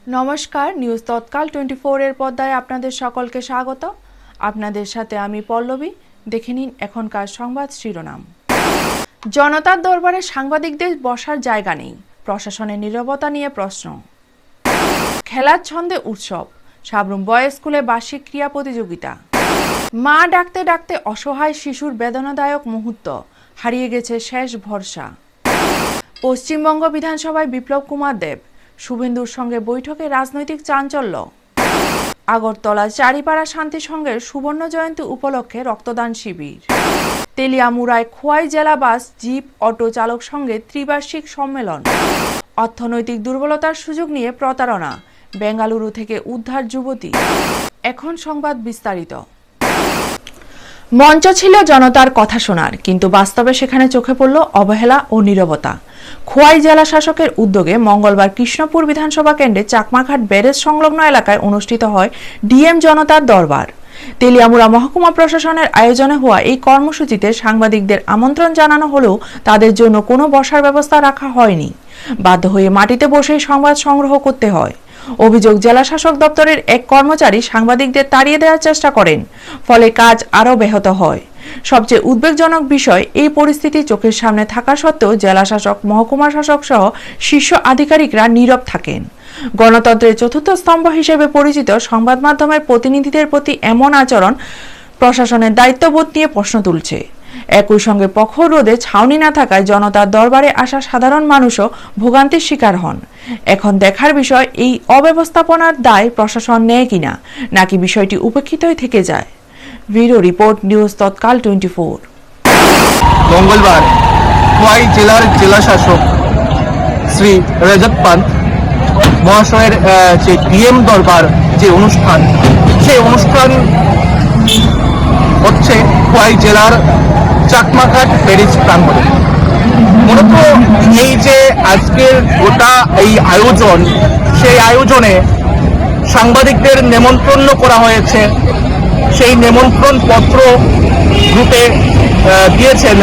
নমস্কার, নিউজ তৎকাল 24 এর পর্দায় আপনাদের সকলকে স্বাগত। আপনাদের সাথে আমি পল্লবী। দেখে নিন এখনকার সংবাদ শিরোনাম। জনতার দরবারে সাংবাদিকদের বসার জায়গা নেই, প্রশাসনের নীরবতা নিয়ে প্রশ্ন। খেলার ছন্দে উৎসব, সাবরুম বয়েজ স্কুলে বার্ষিক ক্রীড়া প্রতিযোগিতা। মা ডাকতে ডাকতে অসহায় শিশুর বেদনাদায়ক মুহূর্ত, হারিয়ে গেছে শেষ ভরসা। পশ্চিমবঙ্গ বিধানসভায় বিপ্লব কুমার দেব, শুভেন্দুর সঙ্গে বৈঠকে রাজনৈতিক চাঞ্চল্য। আগরতলা চারিপাড়া শান্তি সংঘের সুবর্ণ জয়ন্তী উপলক্ষে রক্তদান শিবির। তেলিয়ামুড়ায় খোয়াই জেলা বাস জিপ অটো চালক সংঘে ত্রিবার্ষিক সম্মেলন। অর্থনৈতিক দুর্বলতার সুযোগ নিয়ে প্রতারণা, বেঙ্গালুরু থেকে উদ্ধার যুবতী। এখন সংবাদ বিস্তারিত। মঞ্চ ছিল জনতার কথা শোনার, কিন্তু বাস্তবে সেখানে চোখে পড়ল অবহেলা ও নীরবতা। খোয়াই জেলা শাসকের উদ্যোগে মঙ্গলবার কৃষ্ণপুর বিধানসভা কেন্দ্রে চাকমাঘাট ব্যারেজ সংলগ্ন এলাকায় অনুষ্ঠিত হয় ডিএম জনতার দরবার। তেলিয়ামুড়া মহকুমা প্রশাসনের আয়োজনে হওয়া এই কর্মসূচিতে সাংবাদিকদের আমন্ত্রণ জানানো হলেও তাদের জন্য কোনো বসার ব্যবস্থা রাখা হয়নি। বাধ্য হয়ে মাটিতে বসেই সংবাদ সংগ্রহ করতে হয়। অভিযোগ, জেলা শাসক দপ্তরের এক কর্মচারী সাংবাদিকদের তাড়িয়ে দেওয়ার চেষ্টা করেন, ফলে কাজ আরও ব্যাহত হয়। সবচেয়ে উদ্বেগজনক বিষয়, এই পরিস্থিতি চোখের সামনে থাকা সত্ত্বেও জেলা শাসক, মহকুমা শাসক সহ শীর্ষ আধিকারিকরা নীরব থাকেন। গণতন্ত্রের চতুর্থ স্তম্ভ হিসেবে পরিচিত সংবাদ মাধ্যমের প্রতিনিধিদের প্রতি এমন আচরণ প্রশাসনের দায়িত্ববোধ নিয়ে প্রশ্ন তুলছে। একই সঙ্গে পক্ষ রোধে ছাউনি না থাকায় জনতার দরবারে আসা সাধারণ মানুষও ভোগান্তির শিকার হন। এখন দেখার বিষয়, এই অব্যবস্থাপনার দায় প্রশাসন নেয় কিনা, নাকি বিষয়টি উপেক্ষিতই থেকে যায়। ব্যুরো রিপোর্ট, নিউজ তৎকাল 24। মঙ্গলবার খোয়াই জেলার জেলা শাসক শ্রী রজত পান্ত মহাশয়ের যে ডিএম দরবার যে অনুষ্ঠান, সেই অনুষ্ঠান হচ্ছে খোয়াই জেলার চাকমাঘাট ব্যারেজ প্রাঙ্গণে। মূলত এই যে আজকের গোটা এই আয়োজন, সেই আয়োজনে সাংবাদিকদের নেমন্ত্রণ করা হয়েছে। সেই নেমন্ত্রণ পত্র গ্রুপে দিয়েছেন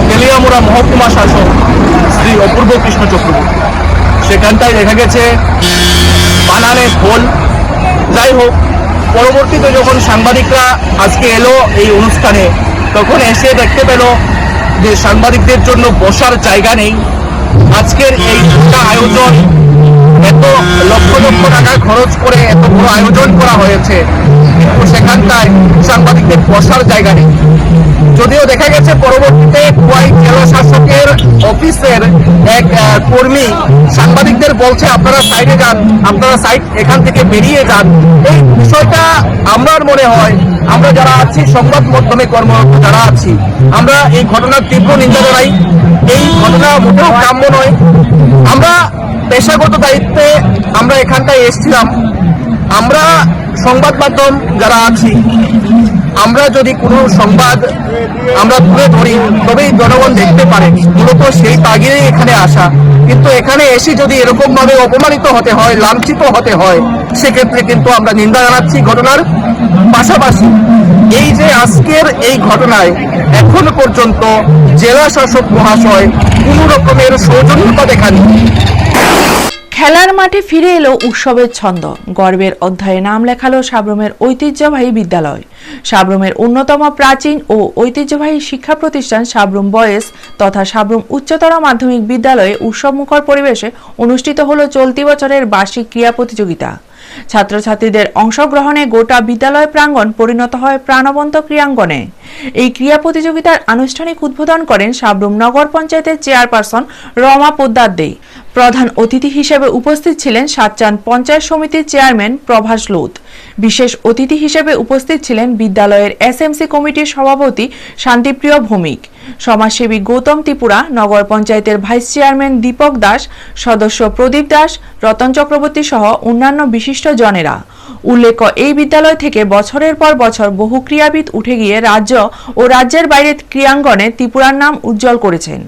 তেলিয়ামুড়া মহকুমা শাসক শ্রী অপূর্ব কৃষ্ণ চক্রবর্তী। সেখানটায় দেখা গেছে বানানে খোল। যাই হোক, পরবর্তীতে যখন সাংবাদিকরা আজকে এলো এই অনুষ্ঠানে, তখন এসে দেখতে পেল যে সাংবাদিকদের জন্য বসার জায়গা নেই। আজকের এই আয়োজন, এত লক্ষ লক্ষ টাকা খরচ করে এত বড় আয়োজন করা হয়েছে, কিন্তু সেখানটায় সাংবাদিকদের বসার জায়গা নেই। যদিও দেখা গেছে পরবর্তীতে খোয়াই জেলা শাসকের অফিসের এক কর্মী সাংবাদিকদের বলছে, আপনারা সাইডে যান, আপনারা সাইড এখান থেকে বেরিয়ে যান। এই বিষয়টা আমার মনে হয়, আমরা যারা আছি সংবাদ মাধ্যমে কর্মরত যারা আছি, আমরা এই ঘটনার তীব্র নিন্দা জানাই। এই ঘটনা মোটেও কাম্য নয়। আমরা পেশাগত দায়িত্বে আমরা এখানটায় এসেছিলাম। আমরা সংবাদ মাধ্যম যারা আছি, আমরা যদি কোনো সংবাদ আমরা তুলে ধরি, তবেই জনগণ দেখতে পারে। মূলত সেই তাগিদেই এখানে আসা। কিন্তু এখানে এসে যদি এরকম ভাবে অপমানিত হতে হয়, লাঞ্ছিত হতে হয়, সেক্ষেত্রে কিন্তু আমরা নিন্দা জানাচ্ছি ঘটনার। পাশাপাশি এই যে আজকের এই ঘটনায় এখনো পর্যন্ত জেলা শাসক মহাশয় কোনো রকমের সৌজন্যতা দেখানি। খেলার মাঠে ফিরে এলো উৎসবের ছন্দ, গর্বের অধ্যায়ে নাম লেখালো সাবরুমের ঐতিহ্যবাহী বিদ্যালয়। সাবরুমের অন্যতম প্রাচীন ও ঐতিহ্যবাহী শিক্ষা প্রতিষ্ঠান সাবরুম বয়েজ তথা সাবরুম উচ্চতর মাধ্যমিক বিদ্যালয়ে উৎসবমুখর পরিবেশে অনুষ্ঠিত হলো চলতি বছরের বার্ষিক ক্রীড়া প্রতিযোগিতা। ছাত্রছাত্রীদের অংশগ্রহণে গোটা বিদ্যালয় প্রাঙ্গণ পরিণত হয় প্রাণবন্ত ক্রীড়াঙ্গনে। এই ক্রীড়া প্রতিযোগিতার আনুষ্ঠানিক উদ্বোধন করেন সাবরুম নগর পঞ্চায়েতের চেয়ারপারসন রমা পোদ্দার দে। প্রধান অতিথি হিসেবে উপস্থিত ছিলেন সাতচাঁদ পঞ্চায়েত সমিতির চেয়ারম্যান প্রভাস লোধ। বিশেষ অতিথি হিসেবে উপস্থিত ছিলেন বিদ্যালয়ের এসএমসি কমিটির সভাপতি শান্তিপ্রিয় ভৌমিক, সমাজসেবী গৌতম ত্রিপুরা, নগর পঞ্চায়েতের ভাইস চেয়ারম্যান দীপক দাস, সদস্য প্রদীপ দাস, রতন চক্রবর্তী সহ অন্যান্য বিশিষ্ট জনেরা। উল্লেখ্য, এই বিদ্যালয় থেকে বছরের পর বছর বহু ক্রীড়াবিদ উঠে গিয়ে রাজ্য ও রাজ্যের বাইরে ক্রীড়াঙ্গনে ত্রিপুরার নাম উজ্জ্বল করেছেন।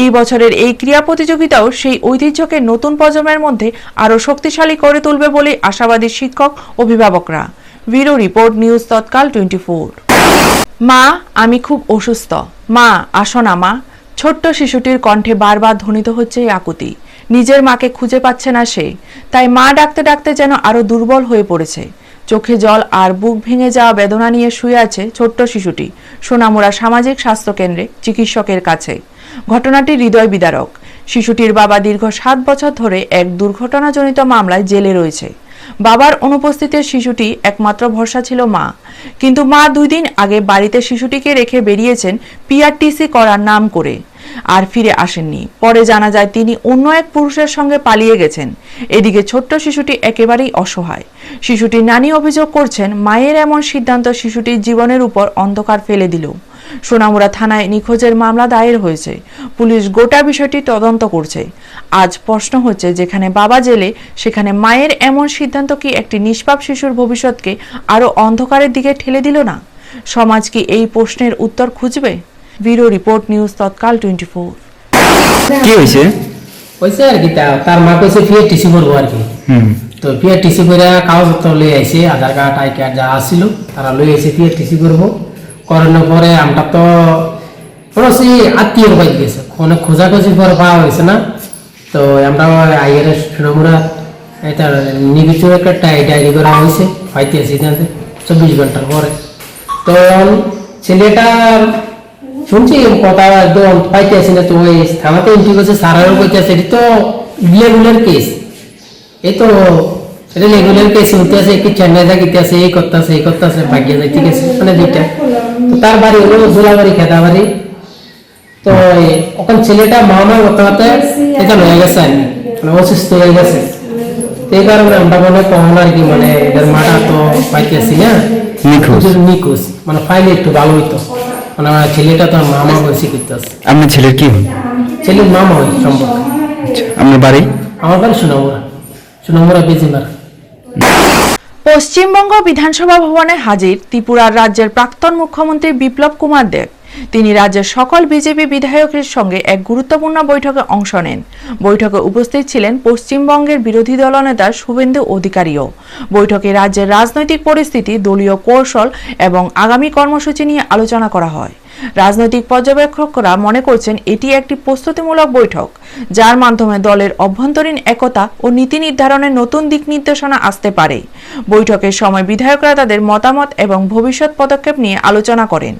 এই বছরের এই ক্রীড়া প্রতিযোগিতাও সেই ঐতিহ্যকে নতুন প্রজন্মের মধ্যে আরও শক্তিশালী করে তুলবে বলে আশাবাদী শিক্ষক অভিভাবকরা। ব্যুরো রিপোর্ট, নিউজ তৎকাল 24। মা, আমি খুব অসুস্থ, মা আসো না মা। ছোট্ট শিশুটির কণ্ঠে বারবার ধ্বনিত হচ্ছে এই আকুতি। নিজের মাকে খুঁজে পাচ্ছে না সে, তাই মা ডাকতে ডাকতে যেন আরো দুর্বল হয়ে পড়েছে। চোখে জল আর বুক ভেঙে যাওয়া বেদনা নিয়ে শুয়ে আছে ছোট্ট শিশুটি সোনামুড়া সামাজিক স্বাস্থ্য কেন্দ্রে চিকিৎসকের কাছে। ঘটনাটি হৃদয় বিদারক। শিশুটির বাবা দীর্ঘ 7 বছর ধরে এক দুর্ঘটনাজনিত মামলায় জেলে রয়েছে। বাবার অনুপস্থিতিতে শিশুটি একমাত্র ভরসা ছিল মা, কিন্তু মা 2 দিন আগে বাড়িতে শিশুটিকে রেখে বেরিয়েছেন পিআরটিসি করার নাম করে, আর ফিরে আসেননি। পরে জানা যায় তিনি অন্য এক পুরুষের সঙ্গে পালিয়ে গেছেন। এদিকে ছোট্ট শিশুটি একেবারেই অসহায়। শিশুটির নানি অভিযোগ করছেন, মায়ের এমন সিদ্ধান্ত শিশুটির জীবনের উপর অন্ধকার ফেলে দিল। সোনামুড়া থানায় নিখোঁজের মামলা দায়ের হয়েছে। পুলিশ গোটা বিষয়টি তদন্ত করছে। আজ প্রশ্ন হচ্ছে, যেখানে বাবা জেলে সেখানে মায়ের এমন সিদ্ধান্ত কি একটি নিষ্পাপ শিশুর ভবিষ্যৎকে আরো অন্ধকারের দিকে ঠেলে দিল না? সমাজ কি এই প্রশ্নের উত্তর খুঁজবে? ব্যুরো রিপোর্ট, নিউজ তৎকাল 24। কি হয়েছে? হয়েছে আর কি, তার মা কইছে ফিরে টিসি করবো আর কি। তো ফিরে টিসি করে কাগজপত্র লই আইছে, আধার কার্ড আই কার্ড যা আসছিল তারা লই আইছে, ফিরে টিসি করবো। করানোর পরে আমরা তো পড়োশি আত্মীয় পাই গেছে, অনেক খোঁজাখুঁজি করে পাওয়া হয়েছে না। তো আমরা আইয়ের সোনামুড়া এটা নিবিচুর একটা ডায়েরি করা হয়েছে, পাইতে সিদ্ধান্তে 24 ঘন্টার পরে। তো ছেলেটা শুনছি কথা একদম পাইতে আসি না। তো ওই থানাতে এন্ট্রি করছে, সারারও কইতেছে এটি তো রেগুলার কেস, এই তো এটা রেগুলার কেস হতে আছে, কি চেন্নাই থাকিতে আছে, এই করতে আছে ভাগ্যে যায়, ঠিক আছে মানে দুইটা। তো তার বাড়ি হলো জোলাবাড়ি, খেতা বাড়ি। তো ওখান ছেলেটা মামা কথাতে এটা হয়ে গেছে আর কি, মানে অসুস্থ হয়ে গেছে। এই কারণে আমরা মনে কখন আর কি, মানে এদের মাটা তো পাইতে আসি না, নিখোঁজ মানে ফাইলে একটু ভালো হইতো, মানে আমার ছেলেটা তো মামা বলছি করতে আছে। আপনার ছেলের কি হয়? ছেলের মামা হয় সম্পর্ক। আপনার বাড়ি? আমার বাড়ি সোনামুড়া বেজিমার। পশ্চিমবঙ্গ বিধানসভা ভবনে হাজির ত্রিপুরার রাজ্যের প্রাক্তন মুখ্যমন্ত্রী বিপ্লব কুমার দেব। তিনি রাজ্যের সকল বিজেপি বিধায়কের সঙ্গে এক গুরুত্বপূর্ণ বৈঠকে অংশ নেন। বৈঠকে উপস্থিত ছিলেন পশ্চিমবঙ্গের বিরোধী দলনেতা শুভেন্দু অধিকারীও। বৈঠকে রাজ্যের রাজনৈতিক পরিস্থিতি, দলীয় কৌশল এবং আগামী কর্মসূচি নিয়ে আলোচনা করা হয়। রাজনৈতিক পর্যবেক্ষকরা মনে করছেন এটি একটি প্রস্তুতিমূলক বৈঠক, যার মাধ্যমে দলের অভ্যন্তরীণ একতা ও নীতি নির্ধারণের নতুন দিক নির্দেশনা আসতে পারে। বৈঠকের সময় বিধায়করা তাদের মতামত এবং ভবিষ্যৎ পদক্ষেপ নিয়ে আলোচনা করেন।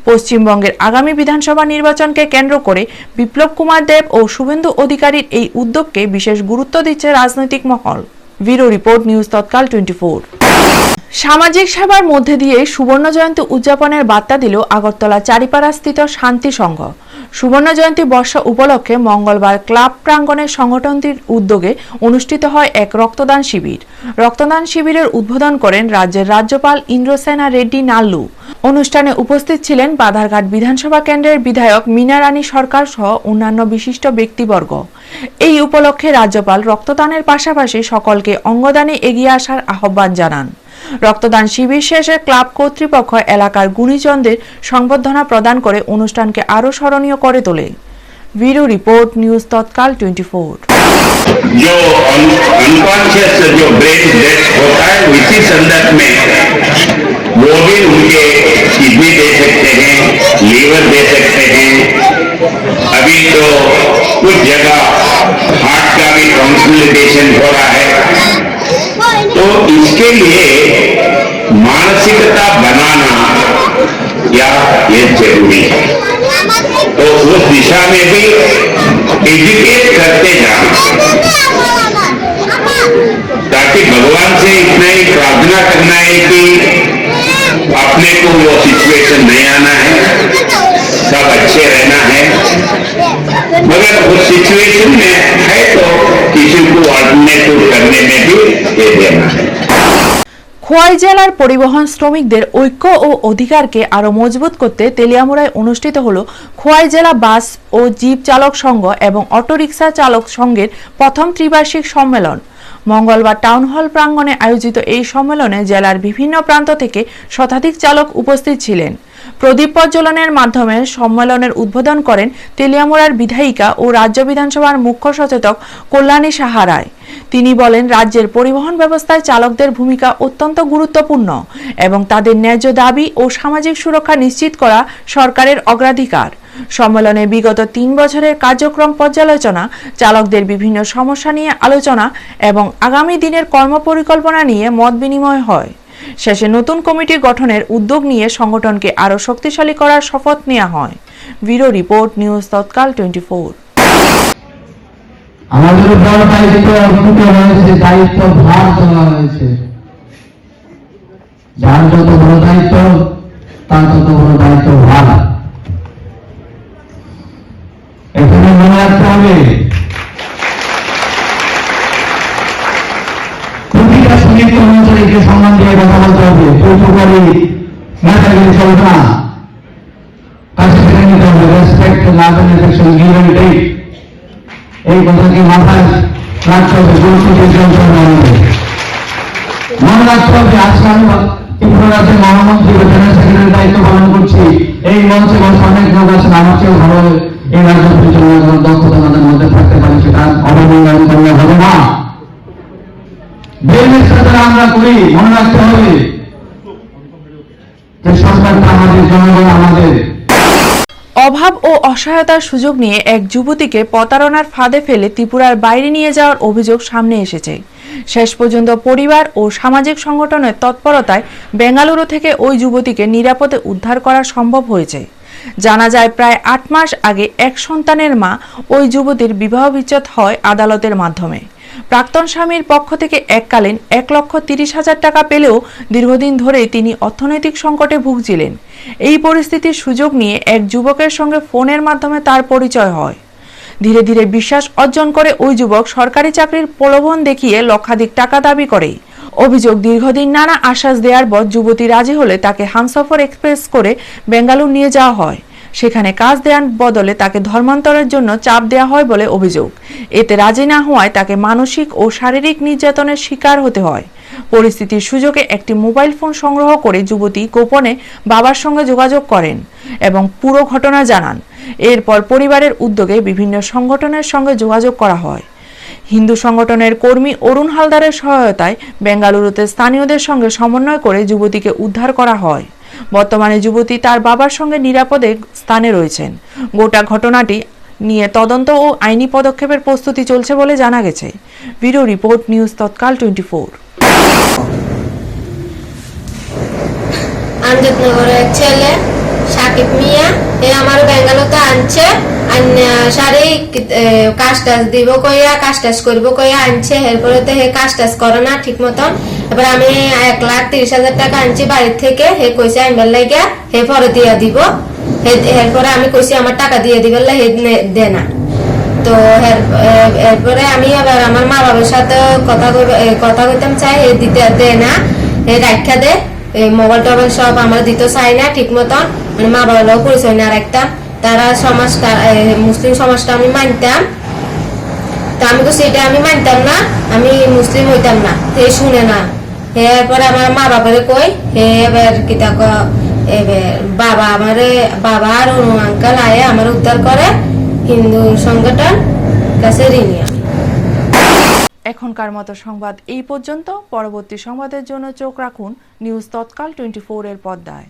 পশ্চিমবঙ্গের আগামী বিধানসভা নির্বাচনকে কেন্দ্র করে বিপ্লব কুমার দেব ও শুভেন্দু অধিকারীর এই উদ্যোগকে বিশেষ গুরুত্ব দিচ্ছে রাজনৈতিক মহল। ব্যুরো রিপোর্ট, নিউজ তৎকাল 24। সামাজিক সেবার মধ্যে দিয়ে সুবর্ণ জয়ন্তী উদযাপনের বার্তা দিল আগরতলা চারিপাড়া স্থিত শান্তি সংঘ। সুবর্ণ জয়ন্তী বর্ষ উপলক্ষে মঙ্গলবার ক্লাব প্রাঙ্গণে সংগঠনটির উদ্যোগে অনুষ্ঠিত হয় এক রক্তদান শিবির। রক্তদান শিবিরের উদ্বোধন করেন রাজ্যের রাজ্যপাল ইন্দ্রসেনা রেড্ডি নাল্লু। অনুষ্ঠানে উপস্থিত ছিলেন বাধারঘাট বিধানসভা কেন্দ্রের বিধায়ক মীনা রানী সরকার সহ অন্যান্য বিশিষ্ট ব্যক্তিবর্গ। এই উপলক্ষে রাজ্যপাল রক্তদানের পাশাপাশি সকলকে অঙ্গদানে এগিয়ে আসার আহ্বান জানান। রক্তদান শিবির শেষে ক্লাব কর্তৃপক্ষ এলাকার গুণীজনদের সংবর্ধনা প্রদান করে অনুষ্ঠানকে আরো স্মরণীয় করে তোলে। ব্যুরো রিপোর্ট, নিউজ তৎকাল 24। जो अनकॉन्शियस जो ब्रेन डेथ होता है इसी संदर्भ में वो भी उनके किडनी दे सकते हैं, लीवर दे सकते हैं। अभी तो कुछ जगह हार्ट का भी ट्रांसप्लांटेशन हो रहा है। तो इसके लिए मानसिकता बनाना या ये जरूरी है। तो उस दिशा में भी एजुकेट करते जाना, ताकि भगवान से इतना ही प्रार्थना करना है कि अपने को वो सिचुएशन नहीं आना है, सब अच्छे रहना है। मगर उस सिचुएशन में है तो किसी को अल्टरनेटिव करने में भी ये देना है। খোয়াই জেলার পরিবহন শ্রমিকদের ঐক্য ও অধিকারকে আরো মজবুত করতে তেলিয়ামুড়ায় অনুষ্ঠিত হলো খোয়াই জেলা বাস ও জিপ চালক সংঘ এবং অটোরিকশা চালক সংঘের প্রথম ত্রিবার্ষিক সম্মেলন। মঙ্গলবার টাউন হল প্রাঙ্গণে আয়োজিত এই সম্মেলনে জেলার বিভিন্ন প্রান্ত থেকে শতাধিক চালক উপস্থিত ছিলেন। প্রদীপ প্রজ্বলনের মাধ্যমে সম্মেলনের উদ্বোধন করেন তেলিয়ামুড়ার বিধায়িকা ও রাজ্য বিধানসভার মুখ্য সচেতক কল্যাণী সাহা রায়। তিনি বলেন, রাজ্যের পরিবহন ব্যবস্থায় চালকদের ভূমিকা অত্যন্ত গুরুত্বপূর্ণ এবং তাদের ন্যায্য দাবি ও সামাজিক সুরক্ষা নিশ্চিত করা সরকারের অগ্রাধিকার। সম্মেলনে বিগত 3 বছরের কার্যক্রম পর্যালোচনা, চালকদের বিভিন্ন সমস্যা নিয়ে আলোচনা এবং আগামী দিনের কর্মপরিকল্পনা নিয়ে মত বিনিময় হয়। শেষে নতুন কমিটি গঠনের উদ্যোগ নিয়ে সংগঠনকে আরও শক্তিশালী করার শপথ নেওয়া হয়। ব্যুরো রিপোর্ট, নিউজ তৎকাল 24। আমাদের বড় দায়িত্ব অর্পিত হয়েছে, দায়িত্ব ভার দেওয়া হয়েছে। যার যত বড় দায়িত্ব তার তত বড় দায়িত্ব ভার। এখানে মনে রাখতে হবে, প্রতিটা শ্রমিক কর্মচারীকে সম্মান দিয়ে কথা বলতে হবে। পৌঁছকারী নেতাগিরি চলবে না, কাছে থেকে নিতে হবে। Respect, love and affection, give and take, এই কথাকে মাথায় রাখতে হবে। গুরুত্ব দিয়ে মনে রাখতে হবে, আজকে আমি ত্রিপুরা রাজ্যের মহামন্ত্রী বা জেনারেল সেক্রেটারির দায়িত্ব পালন করছি। এই মঞ্চে বসে অনেক লোক আছেন আমার চেয়েও ভালো এই রাজ্য পরিচালনা করার দক্ষতা আমাদের মধ্যে থাকতে পারে, সেটা অবমূল্যায়ন করলে হবে না। যে চেষ্টা আমরা করি, মনে রাখতে হবে যে সরকারটা আমাদের, জনগণ আমাদের। অভাব ও অসহায়তার সুযোগ নিয়ে এক যুবতীকে প্রতারণার ফাঁদে ফেলে ত্রিপুরার বাইরে নিয়ে যাওয়ার অভিযোগ সামনে এসেছে। শেষ পর্যন্ত পরিবার ও সামাজিক সংগঠনের তৎপরতায় বেঙ্গালুরু থেকে ওই যুবতীকে নিরাপদে উদ্ধার করা সম্ভব হয়েছে। জানা যায়, প্রায় 8 মাস আগে এক সন্তানের মা ওই যুবতীর বিবাহ বিচ্ছেদ হয় আদালতের মাধ্যমে। প্রাক্তন স্বামীর পক্ষ থেকে এককালীন 1,30,000 টাকা পেলেও দীর্ঘদিন ধরেই তিনি অর্থনৈতিক সংকটে ভুগছিলেন। এই পরিস্থিতির সুযোগ নিয়ে এক যুবকের সঙ্গে ফোনের মাধ্যমে তার পরিচয় হয়। ধীরে ধীরে বিশ্বাস অর্জন করে ওই যুবক সরকারি চাকরির প্রলোভন দেখিয়ে লক্ষাধিক টাকা দাবি করে। অভিযোগ, দীর্ঘদিন নানা আশ্বাস দেওয়ার পর যুবতী রাজি হলে তাকে হামসফর এক্সপ্রেস করে বেঙ্গালুরু নিয়ে যাওয়া হয়। সেখানে কাজ দেওয়ার বদলে তাকে ধর্মান্তরের জন্য চাপ দেওয়া হয় বলে অভিযোগ। এতে রাজি না হওয়ায় তাকে মানসিক ও শারীরিক নির্যাতনের শিকার হতে হয়। পরিস্থিতির সুযোগে একটি মোবাইল ফোন সংগ্রহ করে যুবতী গোপনে বাবার সঙ্গে যোগাযোগ করেন এবং পুরো ঘটনা জানান। এরপর পরিবারের উদ্যোগে বিভিন্ন সংগঠনের সঙ্গে যোগাযোগ করা হয়। হিন্দু সংগঠনের কর্মী অরুণ হালদারের সহায়তায় বেঙ্গালুরুতে স্থানীয়দের সঙ্গে সমন্বয় করে যুবতীকে উদ্ধার করা হয়। বর্তমানে যুবতী তার বাবার সঙ্গে নিরাপদে স্থানে রয়েছেন। গোটা ঘটনাটি নিয়ে তদন্ত ও আইনি পদক্ষেপের প্রস্তুতি চলছে বলে জানা গেছে। ব্যুরো রিপোর্ট, নিউজ তৎকাল 24। আমজাদনগরের এক ছেলে সাকিব মিয়া, এ আমার বেঙ্গালুরুতে আনছে, সারি কাজ টাজ দিব কইয়া, কাজ টাজ করবো কইয়া আনছে। এরপরে তো হে কাজ টাজ করে না ঠিক মতন। এবার আমি 1,30,000 টাকা আনছি বাড়ির থেকে। হে কইছে আনবার লাগিয়া, হে পরে দিয়া দিব। এরপরে আমি কইছি আমার টাকা দিয়ে দিবার হে দে না। তো এরপরে আমি আবার আমার মা বাবার সাথে কথা কইতাম চাই, হে দিতে দে না, হে রাখা দে। মোবাইল টোবাইল সব আমরা দিতে চাই না ঠিক মতন, মানে মা বাবার পরিচয় না রাখতাম। তারা সমাজটা, মুসলিম সমাজটা আমি মানতাম। তা আমি তো সেটা আমি মানতাম না, আমি মুসলিম হইতাম না। হে শুনে না। এরপরে আমার মা বাবারে কই, হে এবার কিতা এবার বাবা আর আঙ্কাল আয়ে আমার উদ্ধার করে হিন্দু সংগঠন কাছে ঋণী। এখনকার মতো সংবাদ এই পর্যন্ত। পরবর্তী সংবাদের জন্য চোখ রাখুন নিউজ তৎকাল 24 এর পর্দায়।